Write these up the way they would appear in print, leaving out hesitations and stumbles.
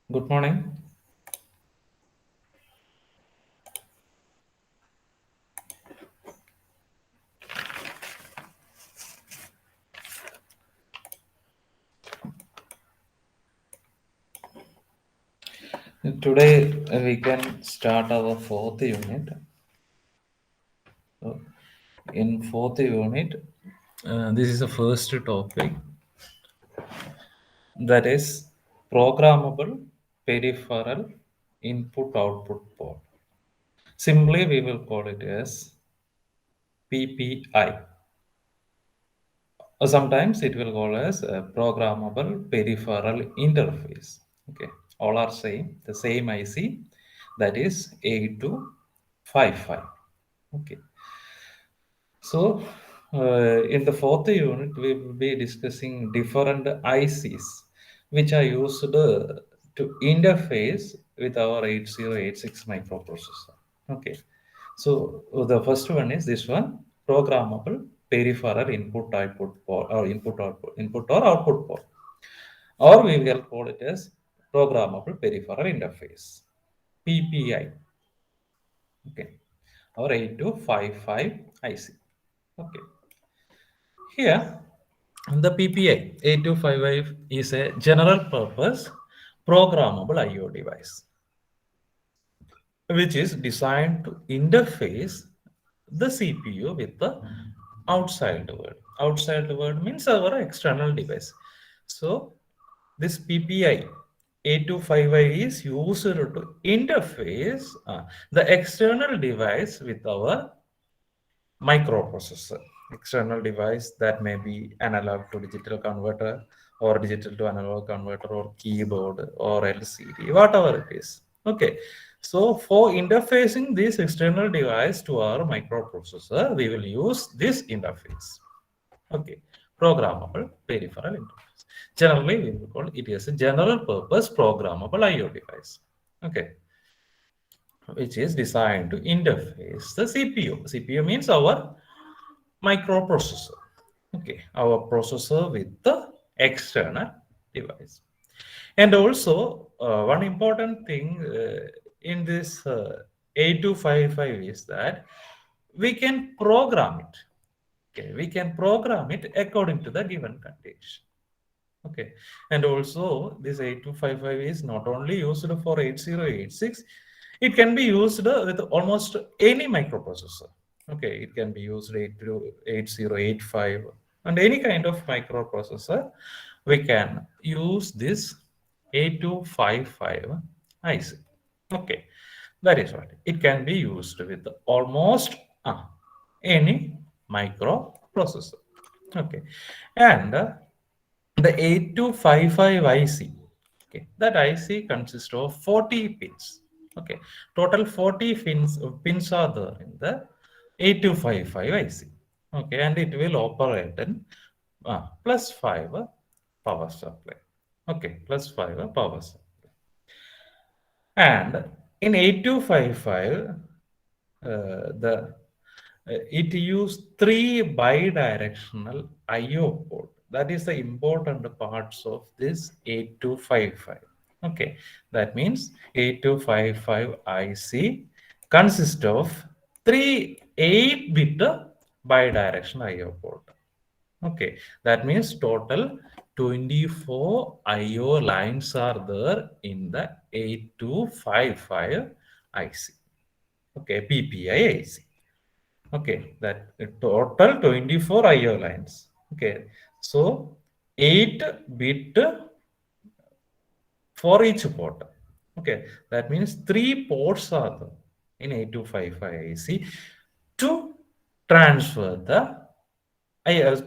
Good morning. Today we can start our fourth unit. So, in fourth unit, this is the first topic, that is programmable peripheral input output port. Simply, we will call it as PPI. Or sometimes it will call as a programmable peripheral interface. Okay, all are same, the same IC, that is A255. Okay, so in the fourth unit, we will be discussing different ICs which are used to interface with our 8086 microprocessor. Okay, so the first one is this one, programmable peripheral input output port, or input or output port, or we will call it as programmable peripheral interface, PPI. Okay, or 8255 IC. Okay, here the PPI 8255 is a general purpose programmable IO device which is designed to interface the CPU with the outside world. Outside world means our external device. So this PPI 8255 is used to interface the external device with our microprocessor. External device that may be analog to digital converter, or digital to analog converter, or keyboard, or LCD, whatever it is. Okay, so for interfacing this external device to our microprocessor, we will use this interface. Okay, programmable peripheral interface. Generally, we will call it as a general purpose programmable IO device. Okay, which is designed to interface the CPU. CPU means our microprocessor. Okay, our processor with the external device. And also, one important thing in this 8255 is that we can program it. Okay, we can program it according to the given condition. Okay, and also this 8255 is not only used for 8086, it can be used with almost any microprocessor. Okay, it can be used 8085 and any kind of microprocessor. We can use this 8255 IC. Okay, that is what it can be used with almost any microprocessor. Okay, and the 8255 IC, okay, that IC consists of 40 pins. Okay, total 40 pins are there in the 8255 IC. Okay, and it will operate in plus 5 power supply. Okay, plus 5 power supply. And in 8255, the it used three bidirectional IO port. That is the important parts of this 8255. Okay, that means 8255 IC consists of three 8-bit bidirectional IO port. Okay, that means total 24 IO lines are there in the 8255 IC. Okay, PPI IC. Okay, that total 24 IO lines. Okay, so 8-bit for each port. Okay, that means three ports are there in 8255 IC to transfer the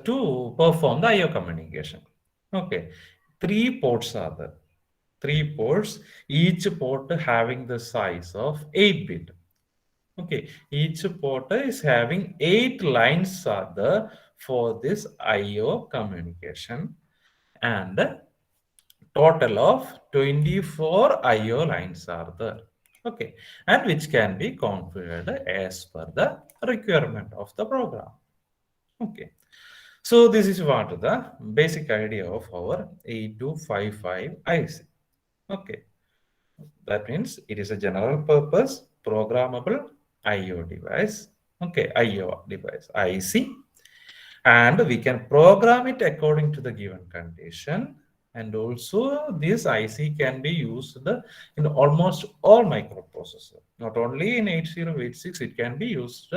to perform the IO communication. Okay, three ports are there. Three ports, each port having the size of 8-bit. Okay, each port is having 8 lines are there for this IO communication, and total of 24 IO lines are there. Okay, and which can be configured as per the requirement of the program. Okay, so this is what the basic idea of our 8255 IC. Okay. That means it is a general purpose programmable IO device. Okay, IO device, IC. And we can program it according to the given condition. And also this IC can be used in almost all microprocessor. Not only in 8086, it can be used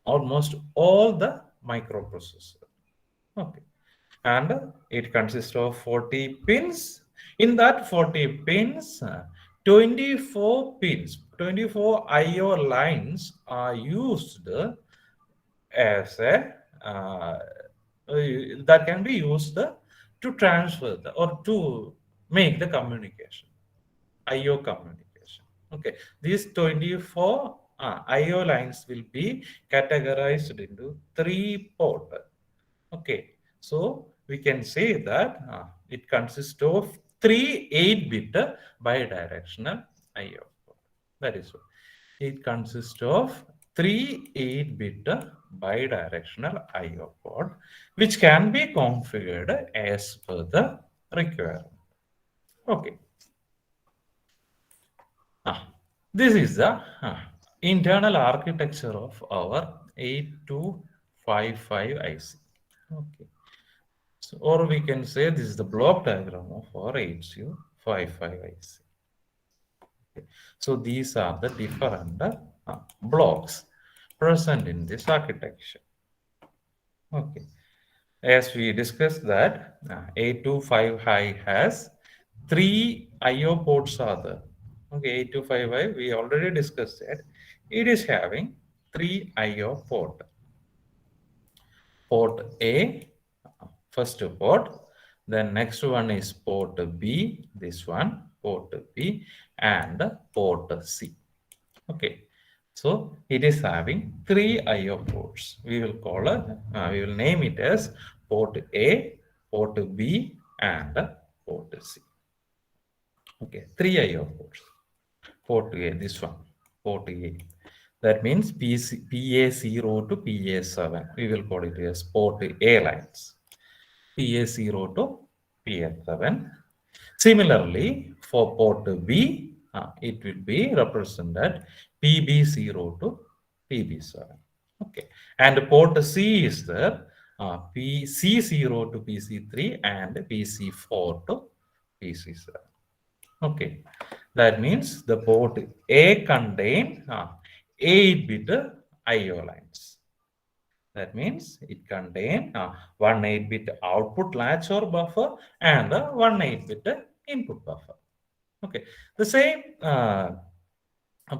almost all the microprocessor. Okay. And it consists of 40 pins. In that 40 pins, 24 pins, 24 IO lines are used as a that can be used to transfer or to make the communication, IO communication. Okay, these 24 IO lines will be categorized into 3 port. Okay, so we can say that it consists of 3 8-bit bidirectional IO port. That is what. It consists of 3 8-bit bidirectional IO port, which can be configured as per the requirement. Okay. This is the internal architecture of our 8255 IC. Okay. So, or we can say this is the block diagram of our 8255 IC. Okay. So these are the different blocks present in this architecture. Okay. As we discussed that 825i has 3 IO ports are there. Okay, 825i we already discussed that. It is having 3 IO port. Port A, first port, then next one is port B, this one, port B, and port C. Okay, so it is having 3 IO ports. We will call it, we will name it as port A, port B, and port C. Okay, 3 IO ports. Port A, this one, port A. That means PA0 to PA7. We will call it as port A lines. PA0 to PA7. Similarly, for port B, it will be represented PB0 to PB7. Okay, and port C is there, PC0 to PC3 and PC4 to PC7. Okay, that means the port A contain 8-bit IO lines. That means it contain one 8-bit output latch or buffer and one 8-bit input buffer. Okay, the same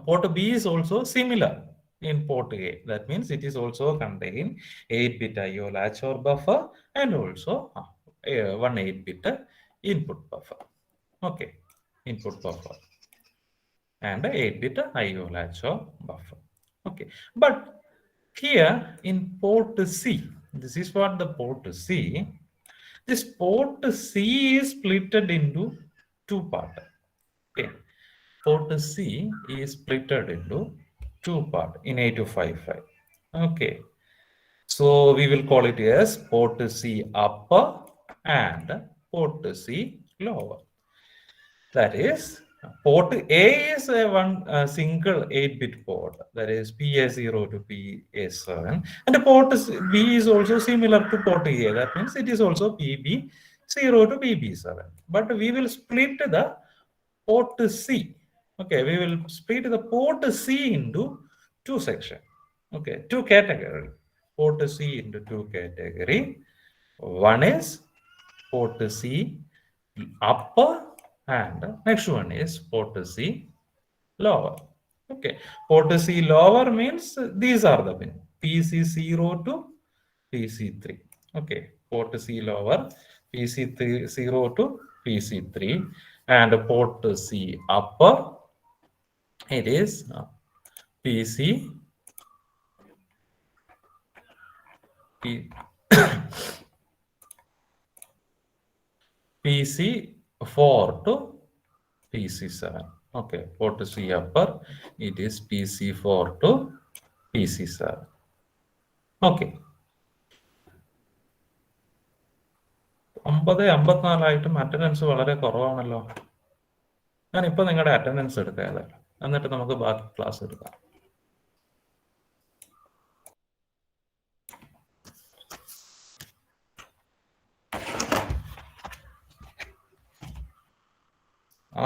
port B is also similar in port A. That means it is also contain 8-bit IO latch or buffer and also one 8-bit input buffer. Okay, input buffer and 8-bit IO latch or buffer. Okay, but here in port C, this is what the port C. This port C is splitted into 2 parts. Okay, port C is splitted into 2 parts in 8255. Okay, so we will call it as port C upper and port C lower. That is, port A is one single 8-bit port, that is PA0 to PA7, and port B is also similar to port A. That means it is also PB0 to PB7. But we will split the port C. Okay, we will split the port C into 2 sections. Okay, 2 categories. Port C into 2 categories. One is port C upper and next one is port C lower. Okay, port C lower means these are the pin PC0 to PC3. Okay, port C lower PC0 to PC3 and port C upper it is PC P, PC4 to PC7. Okay, port C upper, it is PC4 to PC7. Okay. 50-54 attendance വളരെ കുറവാണല്ലോ. ഞാനിപ്പോൾ നിങ്ങളുടെ attendance എടുക്കുക ഏതായാലും, എന്നിട്ട് നമുക്ക് ബാക്കി class എടുക്കാം.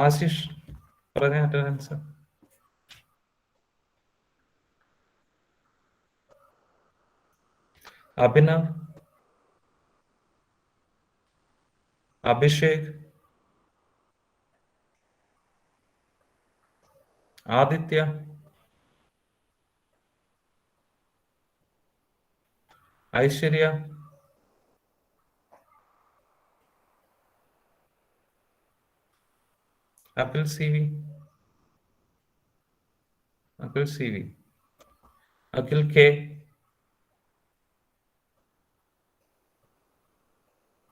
ആശിഷ് പറഞ്ഞ attendance. Abhinav, Abhishek, Aditya, Aishwarya, Akhil C V, Akhil K,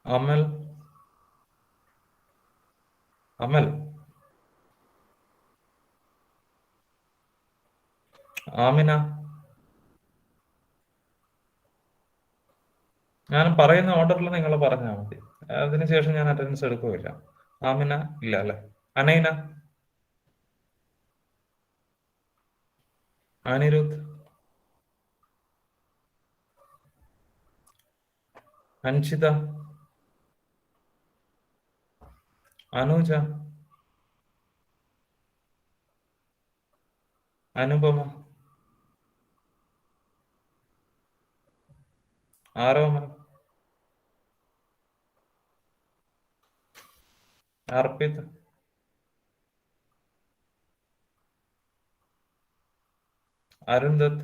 Amal, Amina. ഞാൻ പറയുന്ന ഓർഡറിൽ നിങ്ങൾ പറഞ്ഞാൽ മതി, അതിനുശേഷം ഞാൻ അറ്റൻഡൻസ് എടുക്കുകയില്ല. ആമിന ഇല്ല അല്ലെ? അനൈന, അനിരുദ്ധ്, അൻഷിത, അനുജ, അനുപമ, ആരോമൽ, അർപ്പിത്, അരുന്ധത്,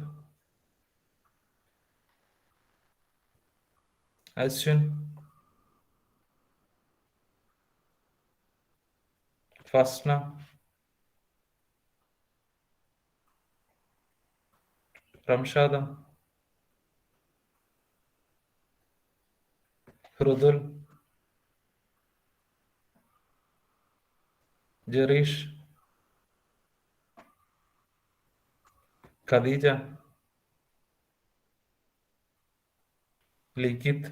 അശ്വിൻ, ഫസ്ന, റംഷാദ, ഹൃദുൽ, ജെറീഷ്, ഖദീജ, ലിഖിത്,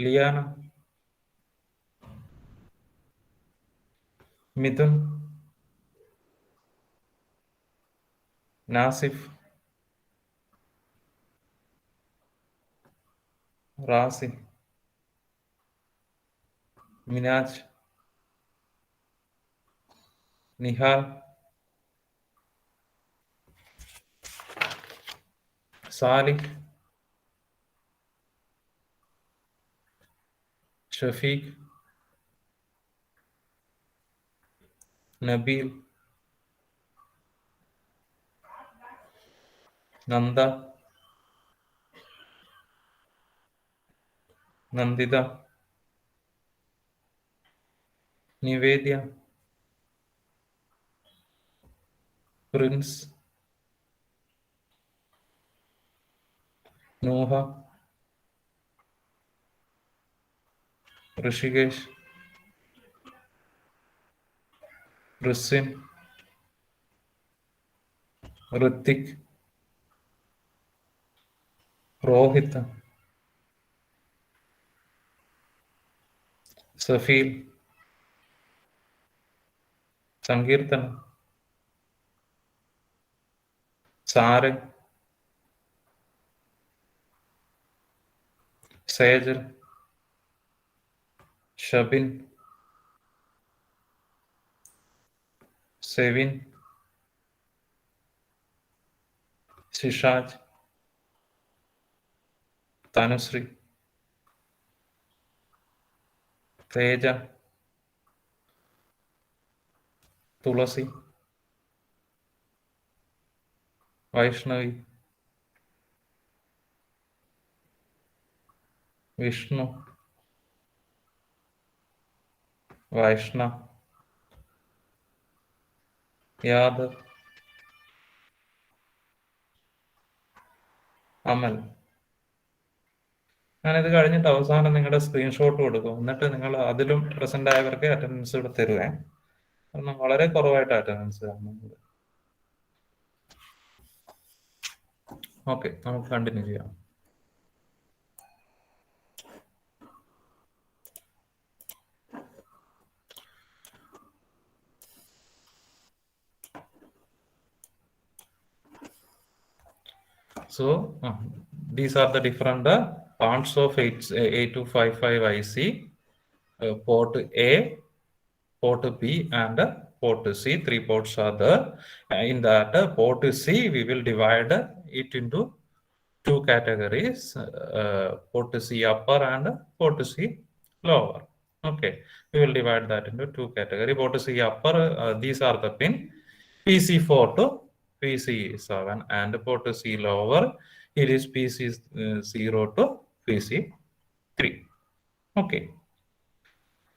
ലിയാന, മിഥുൻ, നാസിഫ്, റാസി, മിനാജ്, നിഹാൽ, സാലിഹ്, ഷഫീഖ്, നബീൽ, നന്ദ, നന്ദിത, നിവേദ്യ, പ്രിൻസ്, നൂഹ, ഋഷികേഷ്, റിസ്വിൻ, ഋത്തിക്, രോഹിത്, സഫീൽ, സങ്കീർത്തന, സാരൻ, സേജൽ, ഷബിൻ, സെവിൻ, ശിഷാജ്, തനുശ്രീ, തേജ, തുളസി, വൈഷ്ണവി, വിഷ്ണു, വൈഷ്ണ, യാദവ്, അമൽ. ഞാനിത് കഴിഞ്ഞിട്ട് അവസാനം നിങ്ങളുടെ സ്ക്രീൻഷോട്ട് കൊടുക്കും, എന്നിട്ട് നിങ്ങൾ അതിലും പ്രസന്റ് ആയവർക്ക് അറ്റൻഡൻസ് ഇവിടെ തരുവേ. കാരണം വളരെ കുറവായിട്ട് അറ്റൻഡൻസ് കാണുന്നത്. ഓക്കെ, നമുക്ക് കണ്ടിന്യൂ ചെയ്യാം. So these are the different parts of 8255 IC. Port A, port B, and port C. Three ports are there. In that port C, we will divide it into two categories: port C upper and port C lower. Okay, we will divide that into two categories. Port C upper, these are the pin PC4 to PC7, and port C lower, it is PC0 to PC3. Okay.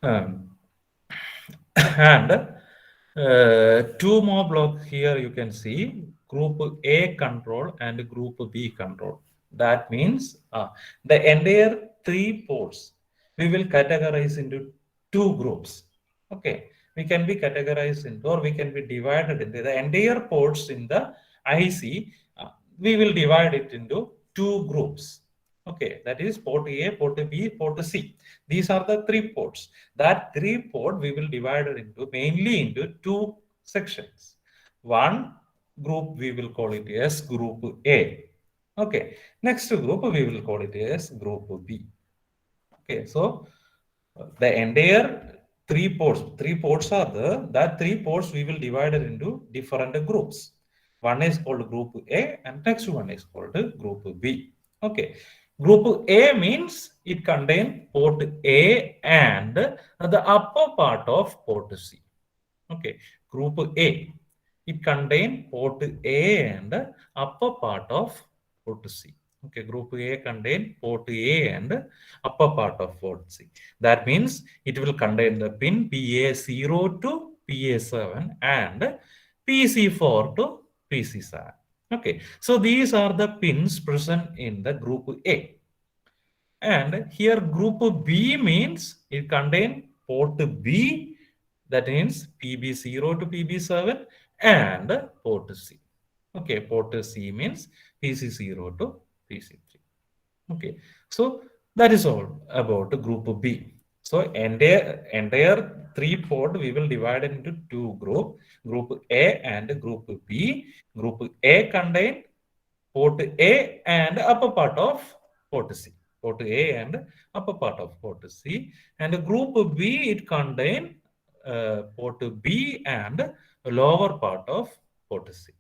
Um, and two more blocks here you can see group A control and group B control. That means the entire three ports we will categorize into two groups. Okay, we can be categorized into, or we can be divided into the entire ports in the IC. We will divide it into two groups. Okay, that is port A, port B, port C. These are the three ports. That three port we will divide it into mainly into two sections. One group we will call it as group A. Okay, next group we will call it as group B. Okay, so the entire three ports are there. That three ports we will divide it into different groups. One is called group A and next one is called group B. Okay, group A means it contains port A and the upper part of port C. Okay, group A, it contains port A and upper part of port C. Okay, group A contain port A and upper part of port C. That means it will contain the pin PA0 to PA7 and PC4 to PC7. Okay, so these are the pins present in the group A. And here group B means it contain port B, that means PB0 to PB7 and port C. Okay, port C means PC0 to PC3. Okay, so that is all about group B. So entire three port we will divide into two group A and group B. Group A contain port A and upper part of port C. Port A and upper part of port C. And group B, it contain port B and lower part of port C.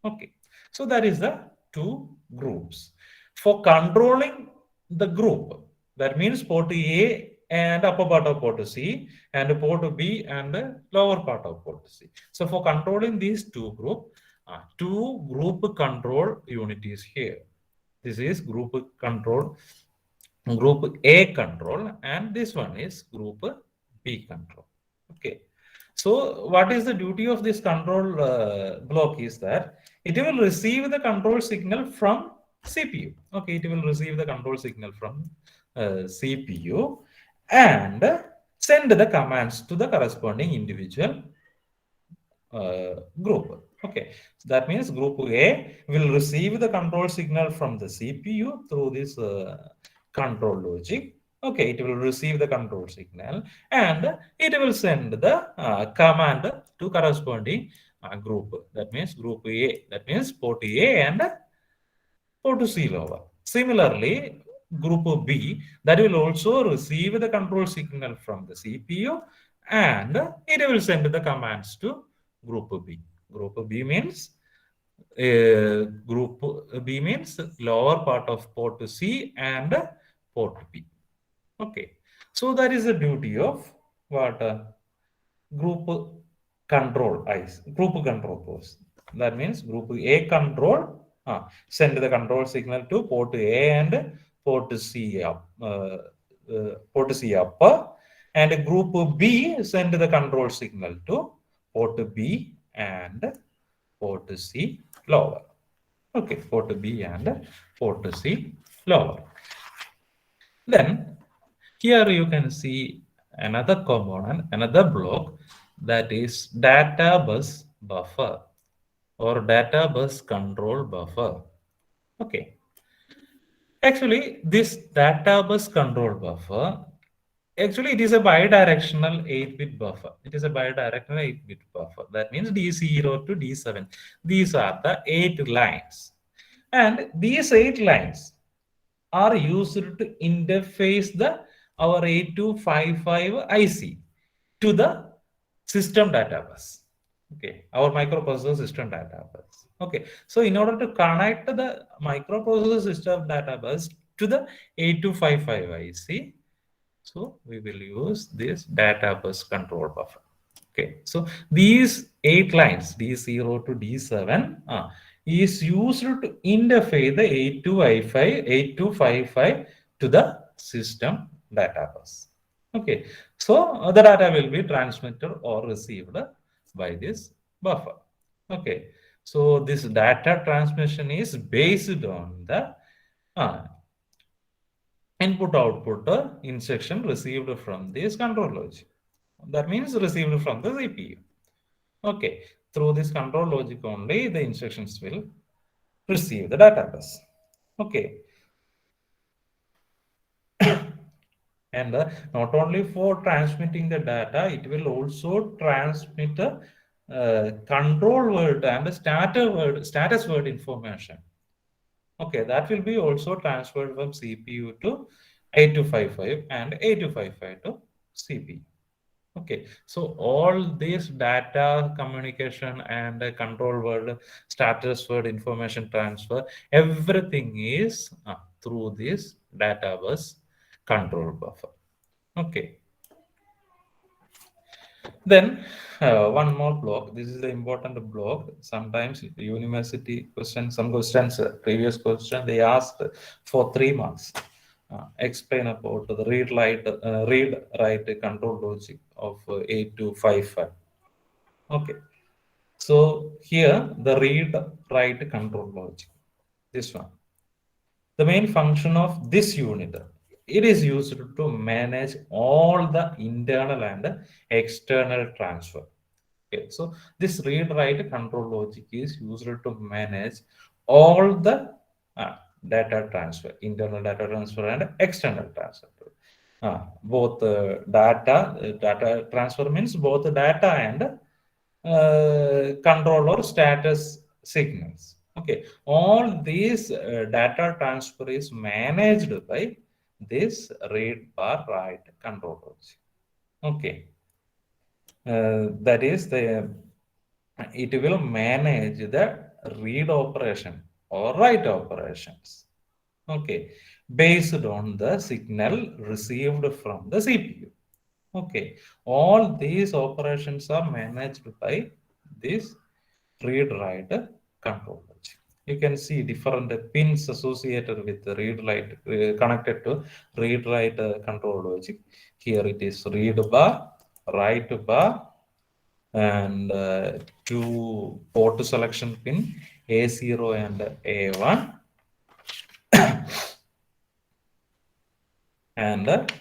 Okay. So that is the two groups. For controlling the group, that means port A and upper part of port C and port B and lower part of port C. So for controlling these two group control unit is here. This is group control, group A control, and this one is group B control. Okay. So what is the duty of this control block is that it will receive the control signal from CPU. Okay, it will receive the control signal from CPU and send the commands to the corresponding individual group. Okay, so that means group A will receive the control signal from the CPU through this control logic. Okay, it will receive the control signal and it will send the command to corresponding group. That means group A, that means port A and port C lower. Similarly, group B, that will also receive the control signal from the CPU and it will send the commands to group B. Group B means lower part of port C and port B. Okay, so that is the duty of what group group control ports. That means group A control send the control signal to port A and port C port C upper, and group B send the control signal to port B and port C lower. Okay, port B and port C lower. Then here you can see another component, another block, that is data bus buffer or data bus control buffer. Okay. Actually, this data bus control buffer, actually it is a bidirectional 8-bit buffer. It is a bidirectional 8-bit buffer. That means D0 to D7. These are the 8 lines. And these 8 lines are used to interface our 8255 IC to the system data bus. Okay, our microprocessor system data bus. Okay, so in order to connect the microprocessor system data bus to the 8255 IC, so we will use this data bus control buffer. Okay, so these 8 lines D0 to D7 is used to interface the 8255 to the system data bus. Okay, so the data will be transmitted or received by this buffer. Okay, so this data transmission is based on the input output instruction received from this control logic. That means received from the CPU. Okay, through this control logic only the instructions will receive the data bus. Okay, and not only for transmitting the data, it will also transmit control word and status word information. Okay, that will be also transferred from CPU to 8255 and 8255 to CPU. Okay, so all this data communication and control word, status word, information transfer, everything is through this data bus control buffer. Okay, then one more block. This is the important block. Sometimes university questions, some questions, previous question, they asked for 3 marks. Explain about the read write control logic of 8255. Okay, so here the read write control logic, this one. The main function of this unit, it is used to manage all the internal and external transfer. Okay, so this read write control logic is used to manage all the data transfer, internal data transfer and external transfer. Both data transfer means both data and control or status signals. Okay, all these data transfer is managed by this read bar write control logic. Okay, that is it will manage the read operation or write operations. Okay, based on the signal received from the CPU. Okay, all these operations are managed by this read write control logic. You can see different pins associated with the read write connected to read write control logic. Here it is read bar, write bar, and two port selection pin A0 and A1, and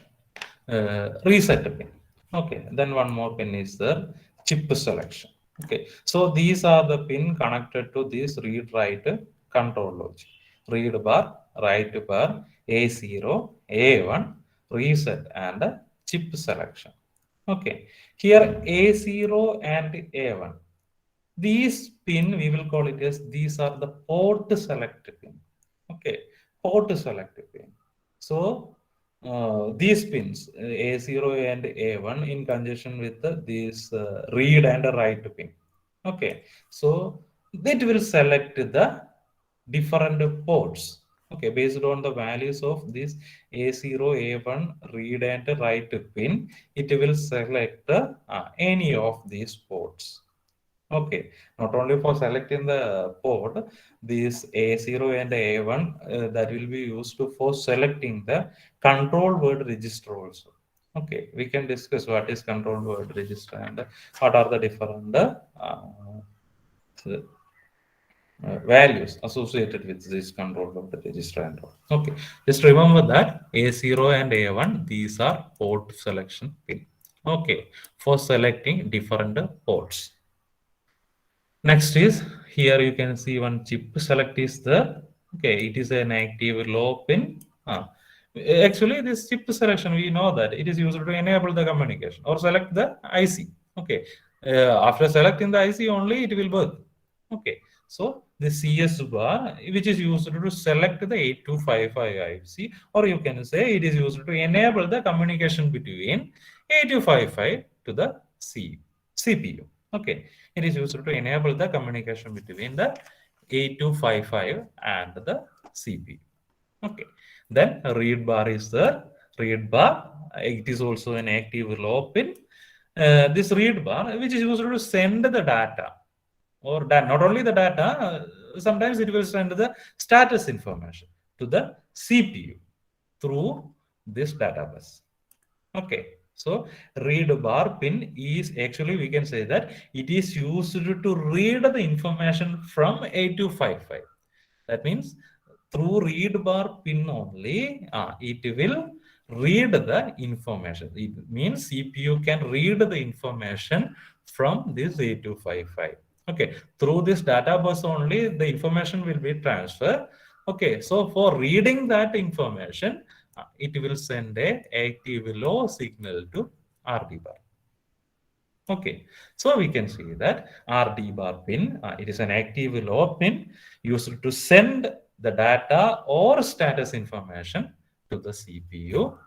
reset pin. Okay, then one more pin is the chip selection. Okay, so these are the pin connected to this read write control logic. Read bar, write bar, A0, A1, reset, and chip selection. Okay, here A0 and A1. These pin, we will call it as, these are the port select pin. Okay, port select pin. So these pins A0 and A1 in conjunction with these read and write pin. Okay, so that will select the different ports. Okay, based on the values of this A0, A1, read and write pin, it will select any of these ports. Okay, not only for selecting the port, this A0 and A1 that will be used for selecting the control word register also. Okay, we can discuss what is control word register and what are the different values associated with this control word register and all. Okay, just remember that A0 and A1, these are port selection pin. Okay, for selecting different ports. Next is, here you can see one chip select is the, okay, it is an active low pin. Actually, this chip selection, we know that it is used to enable the communication or select the IC. Okay, after selecting the IC only, it will work. Okay, So the CS bar, which is used to select the 8255 IC, or you can say it is used to enable the communication between 8255 to the CPU. Okay, it is used to enable the communication between the 8255 and the CPU. Okay, then read bar is the read bar. It is also an active low pin. This read bar, which is used to send the data, or that not only the data, sometimes it will send the status information to the CPU through this data bus. Okay, so read bar pin is actually, we can say that it is used to read the information from 8255. That means through read bar pin only, it will read the information. It means CPU can read the information from this 8255. Okay, through this data bus only, the information will be transferred. Okay, so for reading that information, it will send a active low signal to RD bar. Okay, so we can see that RD bar pin, it is an active low pin used to send the data or status information to the CPU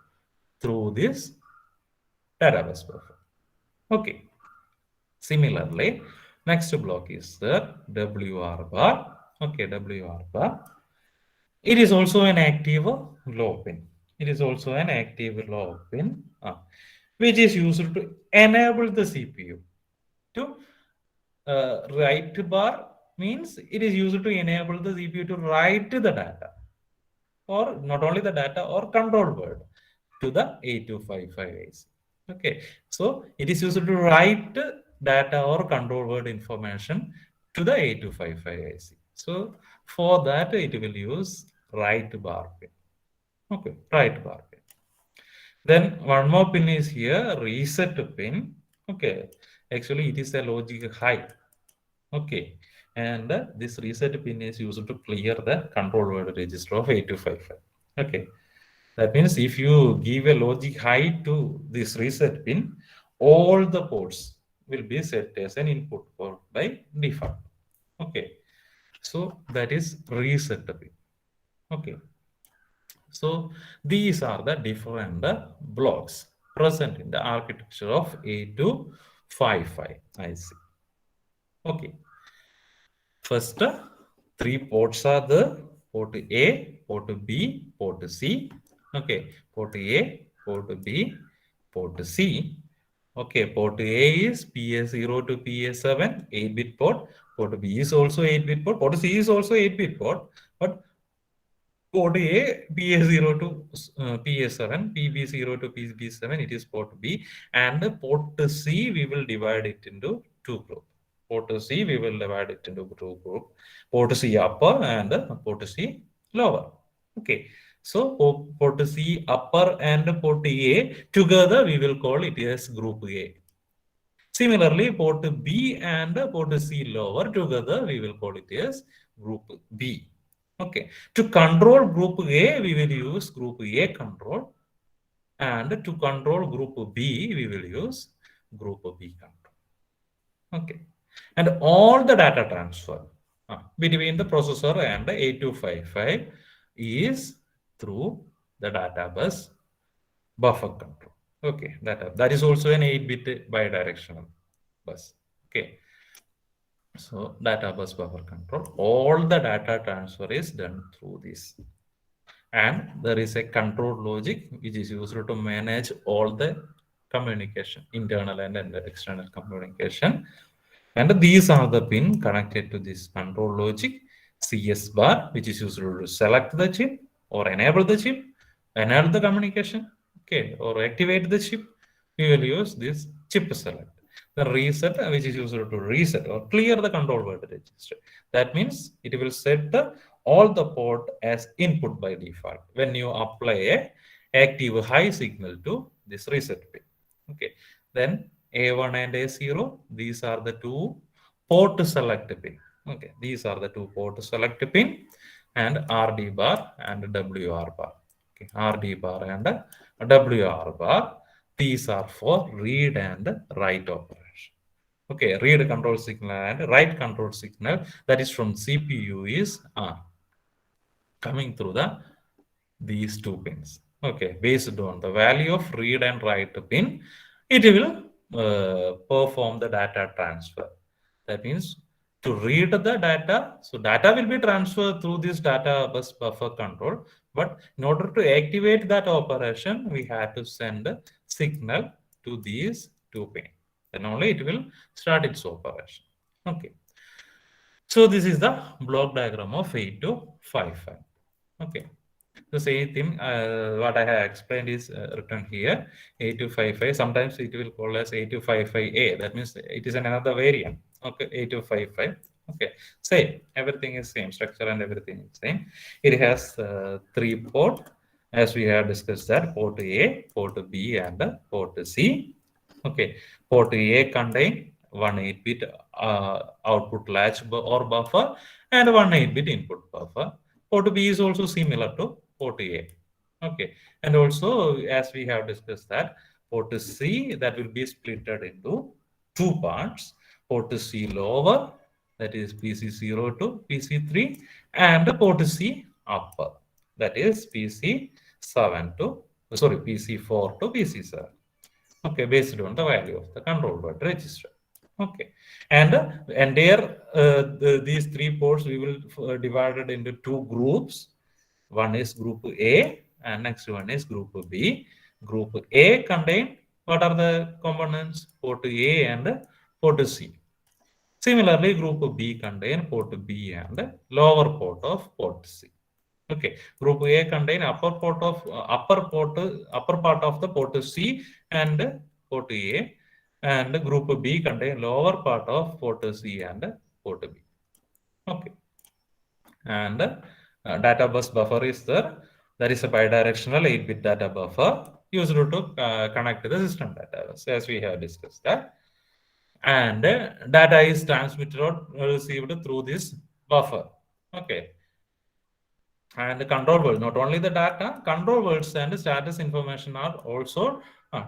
through this data bus buffer. Okay, similarly, next block is the WR bar. Okay, WR bar. It is also an active low pin. It is also an active low pin, which is used to enable the CPU to write bar, means it is used to enable the CPU to write the data, or not only the data, or control word to the 8255 IC. Okay, so it is used to write data or control word information to the 8255 IC. So for that, it will use write bar pin. Okay, write bar pin. Then one more pin is here, reset pin. Okay, actually it is a logic high. Okay, and this reset pin is used to clear the control word register of 8255. Okay, that means if you give a logic high to this reset pin, all the ports will be set as an input port by default. Okay, so that is reset pin. Okay, so these are the different blocks present in the architecture of 8255 IC. Okay, first three ports are the port A, port B, port C. Okay, port A, port B, port C. Okay, port A is PA0 to PA7, 8-bit port. Port B is also 8-bit port. Port C is also 8-bit port. But port A, PA0 to PA7, PB0 to PB7, it is port B. And port C, we will divide it into two groups. Port C, we will divide it into two groups. Port C upper and port C lower. Okay. So port C upper and port A together, we will call it as group A. Similarly, port B and port C lower together, we will call it as group B. Okay. To control group A, we will use group A control. And to control group B, we will use group B control. Okay. And all the data transfer between the processor and the 8255 is through the data bus buffer control. Okay, that is also an 8-bit bidirectional bus. Okay, so data bus buffer control, all the data transfer is done through this, and there is a control logic which is used to manage all the communication, internal and external communication. And these are the pin connected to this control logic. CS bar, which is used to select the chip or enable the chip, enable the communication, okay, or activate the chip. We will use this chip select. The reset, which is used to reset or clear the control word register. That means it will set all the port as input by default when you apply a active high signal to this reset pin. Okay, then A1 and A0, these are the two port select pin. Okay, these are the two port select pin, and RD bar and WR bar. Okay, RD bar and WR bar, these are for read and write operation. Okay, read control signal and write control signal that is from CPU is coming through these two pins. Okay, based on the value of read and write pin, it will perform the data transfer. That means to read the data, so data will be transferred through this data bus buffer control. But in order to activate that operation, we have to send a signal to these two pins. Then only it will start its operation. Okay. So this is the block diagram of 8255. Okay. The same thing, what I have explained is written here, 8255. Sometimes it will call as 8255A. That means it is another variant. Okay, 8255. Okay, same. Everything is same. Structure and everything is same. It has three port, as we have discussed that port A, port B, and port C. Okay, port A contain one 8-bit output latch or buffer and one 8-bit input buffer. Port B is also similar to port A. Okay, and also as we have discussed that port C that will be splitted into two parts. Port C lower, that is PC0 to PC3, and port C upper, that is PC7 to PC4 to PC7. Okay, based on the value of the control word register. Okay, and these three ports we will divide it into two groups. One is group A and next one is group B. Group A contain what are the components? Port A and port C. Similarly, group B contain port B and lower port of port C. Okay, group A contain upper part of the port C and port A, and group B contain lower part of port C and port B. Okay, and data bus buffer is there. That is a bidirectional 8-bit data buffer used to connect to the system data bus, as we have discussed that. And data is transmitted or received through this buffer. Okay, and the control words, not only the data, control words and status information are also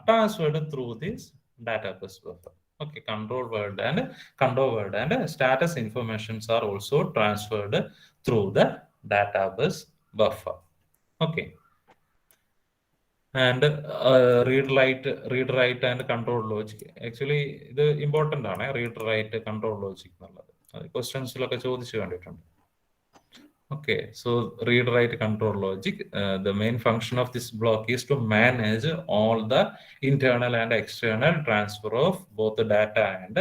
transferred through this data bus buffer. Okay, control word and status informations are also transferred through the data bus buffer. Okay, and read write and control logic. Actually the important ആണ് read write control logic എന്നുള്ളത്. ക്വസ്റ്റ്യൻസിലൊക്കെ ചോദിച്ചു കണ്ടിട്ടുണ്ട്. Okay, so read write control logic. The main function of this block is to manage all the internal and external transfer of both the data and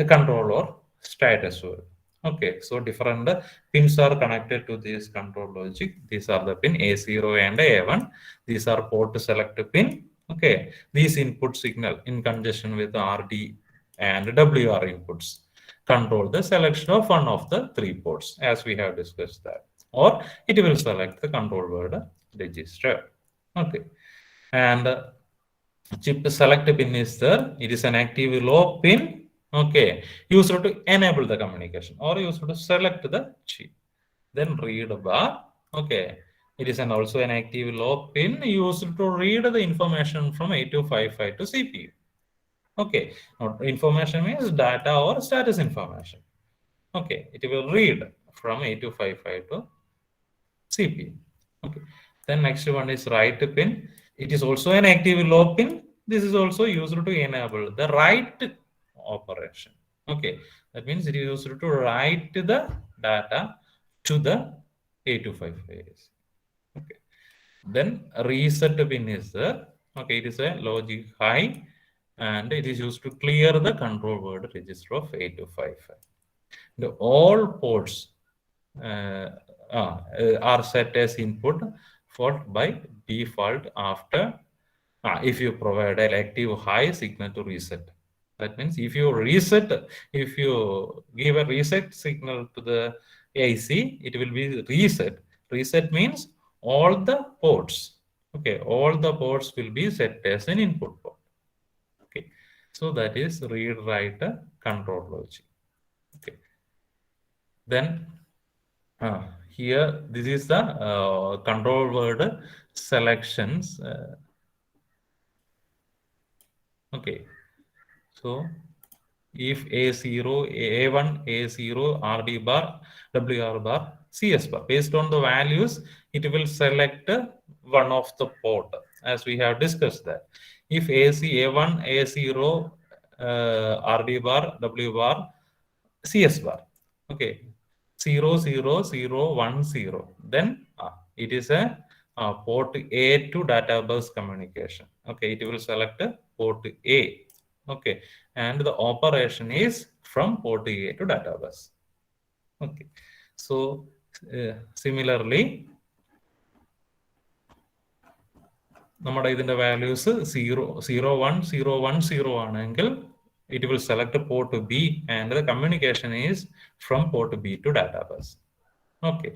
control or status word. Okay, so different pins are connected to this control logic. These are the pin A0 and A1. These are port select pin. Okay, these input signal in conjunction with RD and WR inputs control the selection of one of the three ports, as we have discussed that, or it will select the control word register. Okay, and chip select pin is there. It is an active low pin. Okay, used to enable the communication or used to select the chip. Then read bar. Okay, it is also an active low pin used to read the information from 8255 to CPU. Okay, now information means data or status information. Okay, it will read from 8255 to CPU. Okay, then next one is write pin. It is also an active low pin. This is also used to enable the write operation. Okay, that means it is used to write the data to the 8255. Okay, then reset pin is there. Okay, it is a logic high and it is used to clear the control word register of 8255. All ports are set as input for by default after if you provide an active high signal to reset. That means if you give a reset signal to the AC, it will be reset. Reset means all the ports. Okay, all the ports will be set as an input port. Okay, so that is read write control logic. Okay, then here this is the control word selections. Okay, so if A0, A1, A0, RD bar, WR bar, CS bar. Based on the values, it will select one of the port, as we have discussed that. If AC, A1, A0, RD bar, W bar, CS bar. Okay. 0, 0, 0, 1, 0. Then it is a port A to data bus communication. Okay. It will select port A. Okay. And the operation is from port A to data bus. Okay. So similarly, നമ്മുടെ ഇതിന്റെ values 0, 0, 1, 0, 1, 0 ആണെങ്കിൽ it will select port B and the communication is from port B to data bus. Okay.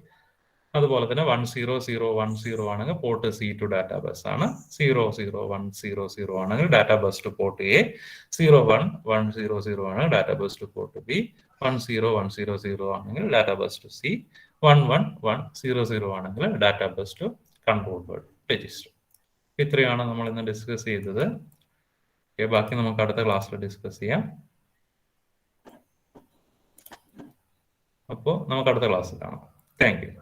അതുപോലെ തന്നെ 10010 ആണെങ്കിൽ port C to data bus ആണ്. 00100 ആണെങ്കിൽ data bus to port A. 01100 ആണെങ്കിൽ data bus to port B. 10100 ആണെങ്കിൽ data bus to C. 11100 ആണെങ്കിൽ data bus to control word register. ഇത്രയാണ് നമ്മൾ ഇന്ന് ഡിസ്കസ് ചെയ്തത്. ബാക്കി നമുക്ക് അടുത്ത ക്ലാസ്സിൽ ഡിസ്കസ് ചെയ്യാം. അപ്പോൾ നമുക്ക് അടുത്ത ക്ലാസ്സിൽ കാണാം. Thank you.